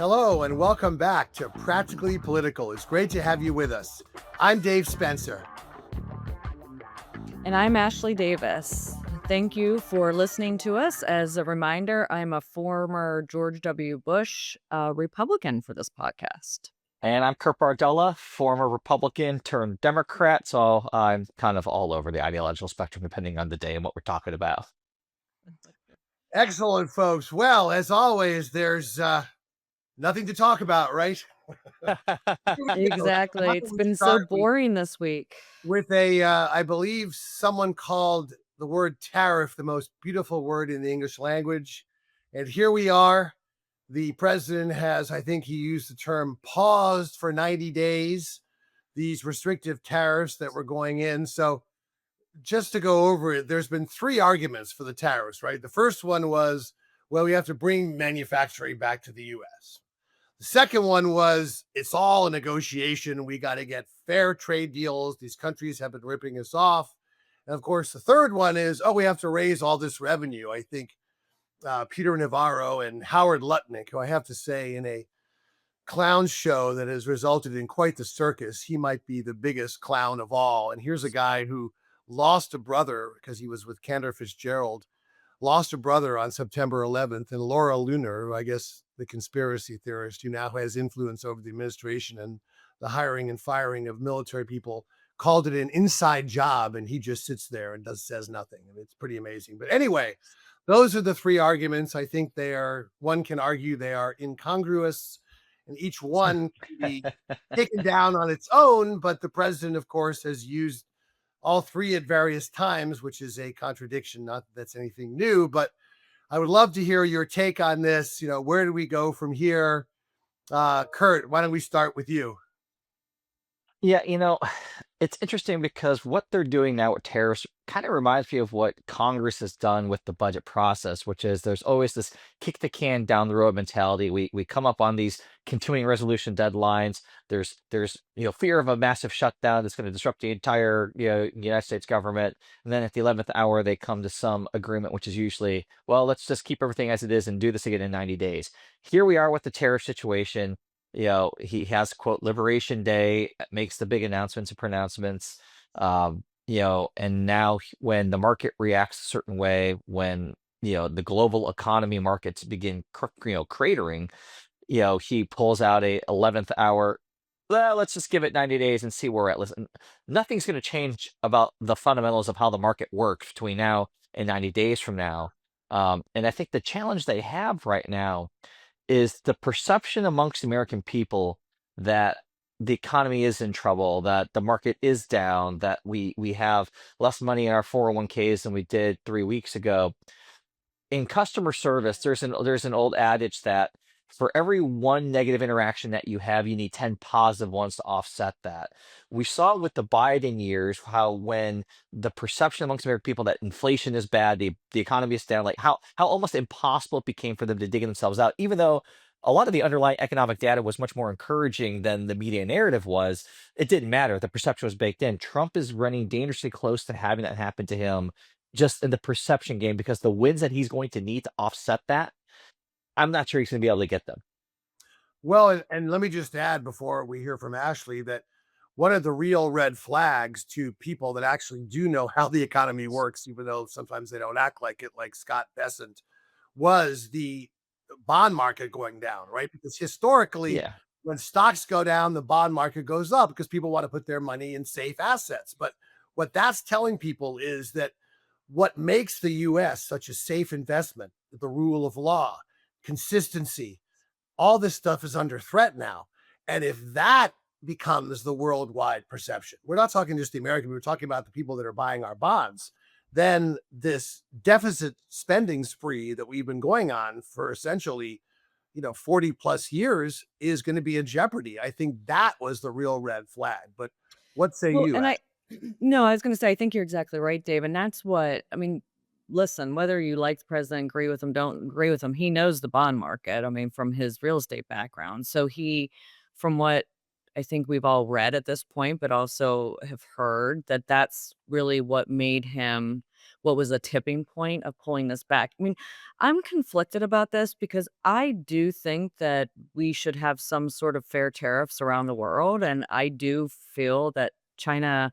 Hello and welcome back to Practically Political. It's great to have you with us. I'm Dave Spencer. And I'm Ashley Davis. Thank you for listening to us. As a reminder, I'm a former George W. Bush Republican for this podcast. And I'm Kurt Bardella, former Republican turned Democrat. So I'm kind of all over the ideological spectrum, depending on the day and what we're talking about. Excellent, folks. Well, as always, there's nothing to talk about, right? Exactly. It's been so boring this week. With I believe someone called the word tariff the most beautiful word in the English language. And here we are. The president has, I think he used the term paused for 90 days, these restrictive tariffs that were going in. So just to go over it, there's been three arguments for the tariffs, right? The first one was, well, we have to bring manufacturing back to the US. The second one was, it's all a negotiation. We got to get fair trade deals. These countries have been ripping us off. And of course, the third one is, oh, we have to raise all this revenue. I think Peter Navarro and Howard Lutnick, who I have to say, in a clown show that has resulted in quite the circus, he might be the biggest clown of all. And here's a guy who lost a brother because he was with Cantor Fitzgerald, lost a brother on September 11th, and Laura Lunar, who I guess the conspiracy theorist who now has influence over the administration and the hiring and firing of military people, called it an inside job, and he just sits there and says nothing. And it's pretty amazing. But anyway, those are the three arguments. I think one can argue they are incongruous, and each one can be taken down on its own. But the president, of course, has used all three at various times, which is a contradiction. Not that that's anything new, but I would love to hear your take on this. Where do we go from here? Kurt, why don't we start with you? Yeah, it's interesting because what they're doing now with tariffs kind of reminds me of what Congress has done with the budget process, which is there's always this kick the can down the road mentality. We come up on these continuing resolution deadlines. There's fear of a massive shutdown that's going to disrupt the entire United States government. And then at the 11th hour, they come to some agreement, which is usually, well, let's just keep everything as it is and do this again in 90 days. Here we are with the tariff situation. He has, quote, Liberation Day, makes the big announcements and pronouncements. And now when the market reacts a certain way, when the global economy markets begin cratering, he pulls out a 11th hour. Well, let's just give it 90 days and see where we're at. Listen, nothing's going to change about the fundamentals of how the market works between now and 90 days from now. And I think the challenge they have right now is the perception amongst the American people that the economy is in trouble, that the market is down, that we have less money in our 401ks than we did 3 weeks ago. In customer service, there's an old adage that for every one negative interaction that you have, you need 10 positive ones to offset that. We saw with the Biden years how when the perception amongst American people that inflation is bad, the economy is down, like how almost impossible it became for them to dig themselves out, even though a lot of the underlying economic data was much more encouraging than the media narrative was. It didn't matter. The perception was baked in. Trump is running dangerously close to having that happen to him just in the perception game because the wins that he's going to need to offset that, I'm not sure he's going to be able to get them. Well, and let me just add before we hear from Ashley that one of the real red flags to people that actually do know how the economy works, even though sometimes they don't act like it, like Scott Bessent, was the bond market going down, right? Because historically, Yeah. when stocks go down, the bond market goes up because people want to put their money in safe assets. But what that's telling people is that what makes the US such a safe investment, the rule of law, consistency, all this stuff is under threat now. And if that becomes the worldwide perception, we're not talking just the American, we're talking about the people that are buying our bonds, then this deficit spending spree that we've been going on for essentially 40 plus years is going to be in jeopardy. I think that was the real red flag. But what say Well, you, and Ash? no, I was going to say, I think you're exactly right, Dave. And that's what, I mean, listen, whether you like the president, agree with him, don't agree with him, he knows the bond market. I mean, from his real estate background. So from what I think we've all read at this point, but also have heard that that's really what made him what was a tipping point of pulling this back. I mean, I'm conflicted about this because I do think that we should have some sort of fair tariffs around the world, and I do feel that China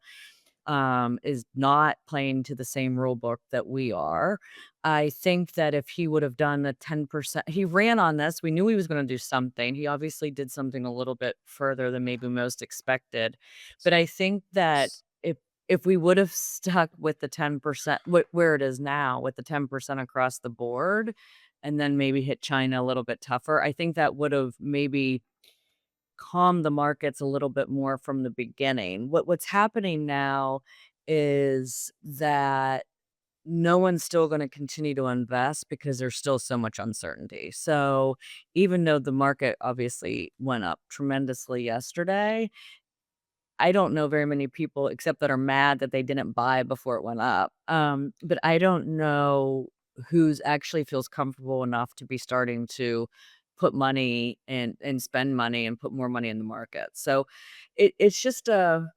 is not playing to the same rule book that we are. I think that if he would have done a 10%, he ran on this. We knew he was going to do something. He obviously did something a little bit further than maybe most expected. But I think that if we would have stuck with the 10% where it is now, with the 10% across the board, and then maybe hit China a little bit tougher, I think that would have maybe calm the markets a little bit more from the beginning. What's happening now is that no one's still going to continue to invest because there's still so much uncertainty. So even though the market obviously went up tremendously yesterday, I don't know very many people except that are mad that they didn't buy before it went up. But I don't know who's actually feels comfortable enough to be starting to put money and spend money and put more money in the market. So it's just um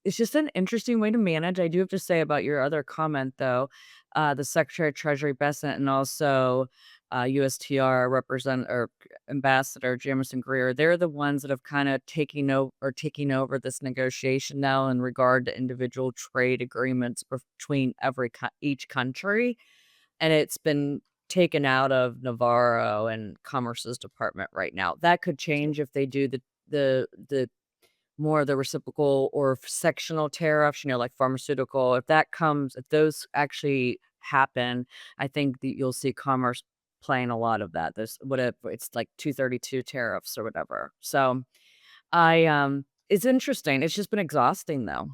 it's just an interesting way to manage. I do have to say about your other comment, though, the Secretary of Treasury Bessent and also USTR represent or Ambassador Jamison Greer. They're the ones that have kind of taking over this negotiation now in regard to individual trade agreements between each country, and it's been taken out of Navarro and Commerce's department right now. That could change if they do the more of the reciprocal or sectional tariffs, like pharmaceutical. If those actually happen, I think that you'll see commerce playing a lot of that. There's whatever it's like 232 tariffs or whatever. So it's interesting. It's just been exhausting though.